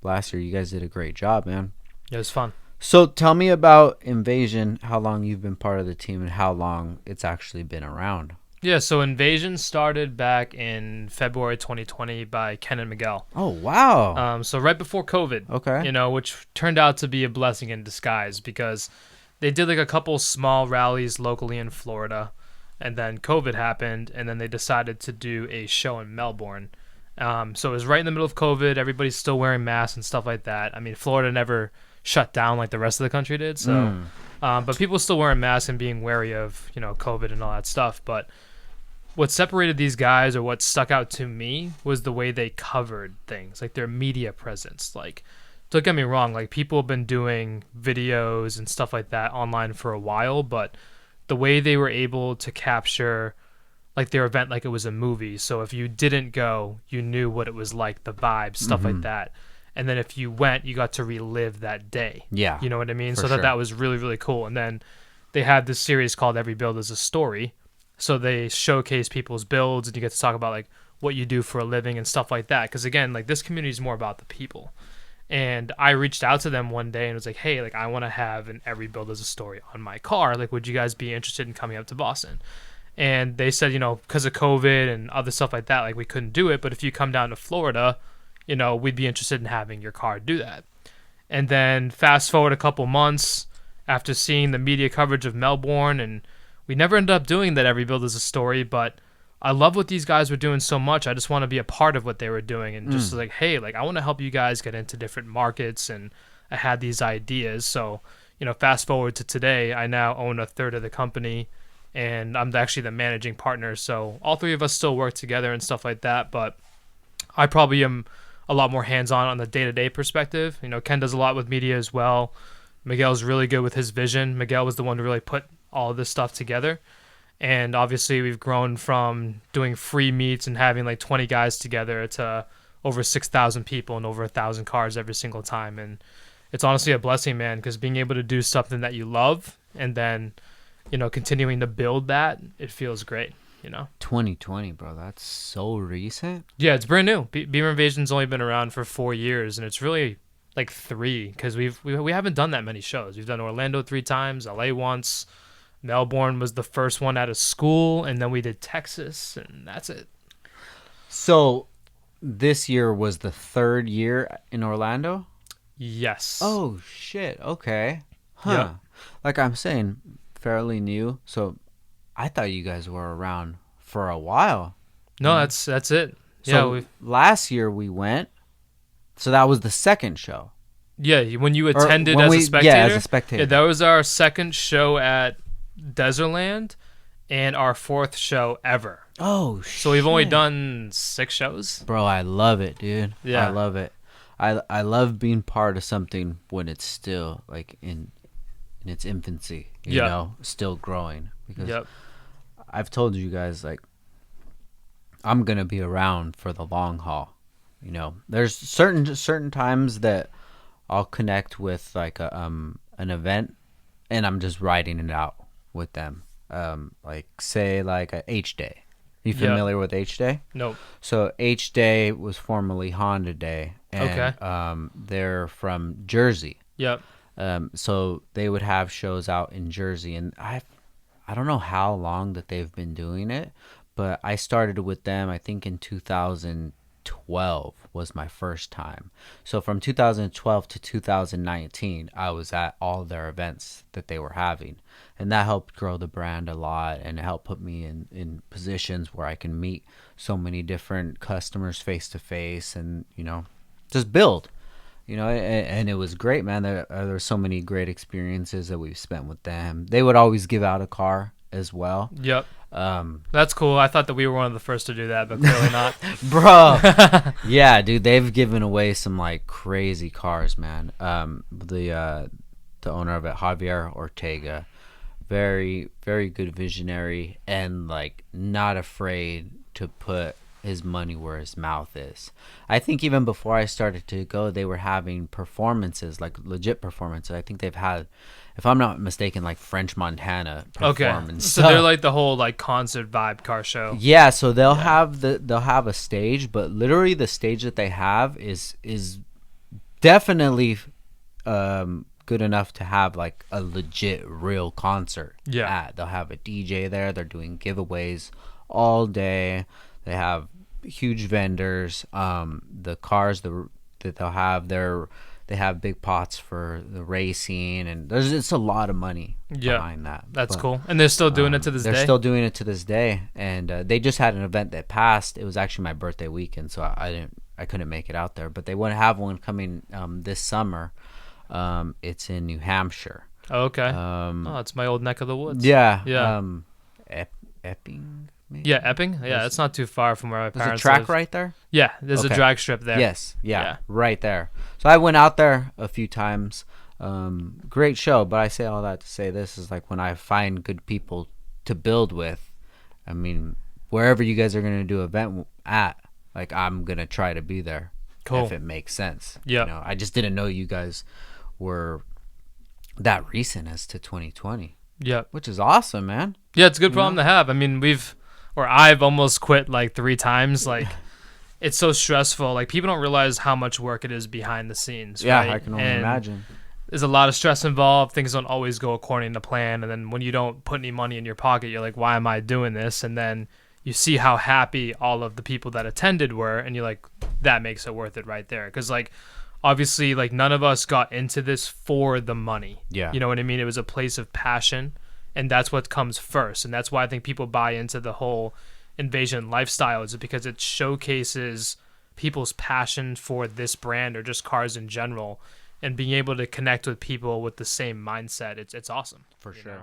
last year. You guys did a great job, man. It was fun. So tell me about Invasion, how long you've been part of the team and how long it's actually been around. Yeah, so Invasion started back in February 2020 by Ken and Miguel. Oh, wow. So right before COVID, Okay. which turned out to be a blessing in disguise because they did like a couple small rallies locally in Florida, and then COVID happened, and then they decided to do a show in Melbourne. So it was right in the middle of COVID. Everybody's still wearing masks and stuff like that. I mean, Florida never shut down like the rest of the country did, so but people still wearing masks and being wary of COVID and all that stuff. But what separated these guys, or what stuck out to me, was the way they covered things, like their media presence. Like, don't get me wrong, like people have been doing videos and stuff like that online for a while, but the way they were able to capture like their event like it was a movie. So if you didn't go, you knew what it was like, the vibes, stuff like that. And then if you went, you got to relive that day. Yeah. You know what I mean? For So sure. that was really, really cool. And then they had this series called Every Build is a Story. So they showcase people's builds, and you get to talk about like what you do for a living and stuff like that. Because again, like this community is more about the people. And I reached out to them one day and was like, hey, like I want to have an Every Build is a Story on my car. Like, would you guys be interested in coming up to Boston? And they said, because of COVID and other stuff like that, like we couldn't do it. But if you come down to Florida, we'd be interested in having your car do that. And then fast forward a couple months after seeing the media coverage of Melbourne, and we never ended up doing that Every Build is a Story, but I love what these guys were doing so much. I just want to be a part of what they were doing, and just like, hey, like I want to help you guys get into different markets, and I had these ideas. So, fast forward to today, I now own a third of the company, and I'm actually the managing partner. So all three of us still work together and stuff like that, but I probably am a lot more hands-on the day-to-day perspective. Ken does a lot with media as well. Miguel's really good with his vision. Miguel was the one to really put all of this stuff together. And obviously we've grown from doing free meets and having like 20 guys together to over 6,000 people and over 1,000 cars every single time. And it's honestly a blessing, man, because being able to do something that you love and then, continuing to build that, it feels great, 2020, bro. That's so recent. Yeah, it's brand new. Beamer Invasion's only been around for 4 years, and it's really like 3 because we haven't done that many shows. We've done Orlando 3 times, LA once. Melbourne was the first one out of school, and then we did Texas, and that's it. So this year was the 3rd year in Orlando? Yes. Oh, shit. Okay. Huh. Yep. Like I'm saying, fairly new. So I thought you guys were around for a while. No, that's it. So Yeah, last year we went. So that was the 2nd show. yeah. When you attended when as we- a spectator, yeah, as a spectator. Yeah, that was our 2nd show at Desertland, and our 4th show ever. Oh, shit. So we've only done 6 shows. Bro, I love it, dude. Yeah. I love it. I love being part of something when it's still like in its infancy, you Yeah. know, still growing. Because Yep. I've told you guys, like, I'm gonna be around for the long haul. There's certain times that I'll connect with like an event, and I'm just writing it out with them. Like say like a H Day. You Yeah. familiar with H Day? Nope. So H Day was formerly Honda Day, and Okay. they're from Jersey. Yep. So they would have shows out in Jersey, and I don't know how long that they've been doing it, but I started with them I think in 2012 was my first time. So from 2012 to 2019, I was at all their events that they were having, and that helped grow the brand a lot, and it helped put me in positions where I can meet so many different customers face to face, and just build. And it was great, man. There were so many great experiences that we've spent with them. They would always give out a car as well. Yep. That's cool. I thought that we were one of the first to do that, but clearly not. Bro. Yeah, dude, they've given away some like crazy cars, man. The owner of it, Javier Ortega, very, very good visionary, and like not afraid to put his money where his mouth is. I think even before I started to go, they were having performances, like legit performances. I think they've had, if I'm not mistaken, like French Montana perform. Okay. And So stuff. they're like the whole like concert vibe car show. Yeah, so they'll have a stage, but literally the stage that they have is definitely good enough to have like a legit real concert Yeah. at. They'll have a DJ there. They're doing giveaways all day. They have huge vendors. The cars that they'll have there, they have big pots for the racing, and there's it's a lot of money Yeah. behind that. That's But cool. And they're still doing it to this they're day? still doing it to this day, and they just had an event that passed. It was actually my birthday weekend, so I couldn't make it out there. But they want to have one coming this summer. It's in New Hampshire. Oh, okay. Um, Oh, it's my old neck of the woods. yeah. Yeah. Epping. Maybe? Yeah, Epping? Yeah, it's not too far from where my There's a parents track live. right there. Yeah, there's a Okay. drag strip there. Yes. Yeah, Yeah. right there. So I went out there a few times. Great show, but I say all that to say this is like when I find good people to build with. I mean, wherever you guys are gonna do event at, like I'm gonna try to be there Cool. if it makes sense. Yeah. I just didn't know you guys were that recent as to 2020, Yeah. which is awesome, man. Yeah, it's a good You problem know? to have. I mean, I've almost quit like 3 times. Like, it's so stressful. Like, people don't realize how much work it is behind the scenes. Yeah, right? I can only And imagine. there's a lot of stress involved. Things don't always go according to plan. And then when you don't put any money in your pocket, you're like, why am I doing this? And then you see how happy all of the people that attended were. And you're like, that makes it worth it right there. Because, like, obviously, like, none of us got into this for the money. Yeah. You know what I mean? It was a place of passion. And that's what comes first. And that's why I think people buy into the whole invasion lifestyle, is because it showcases people's passion for this brand or just cars in general, and being able to connect with people with the same mindset. It's awesome. For you sure. know?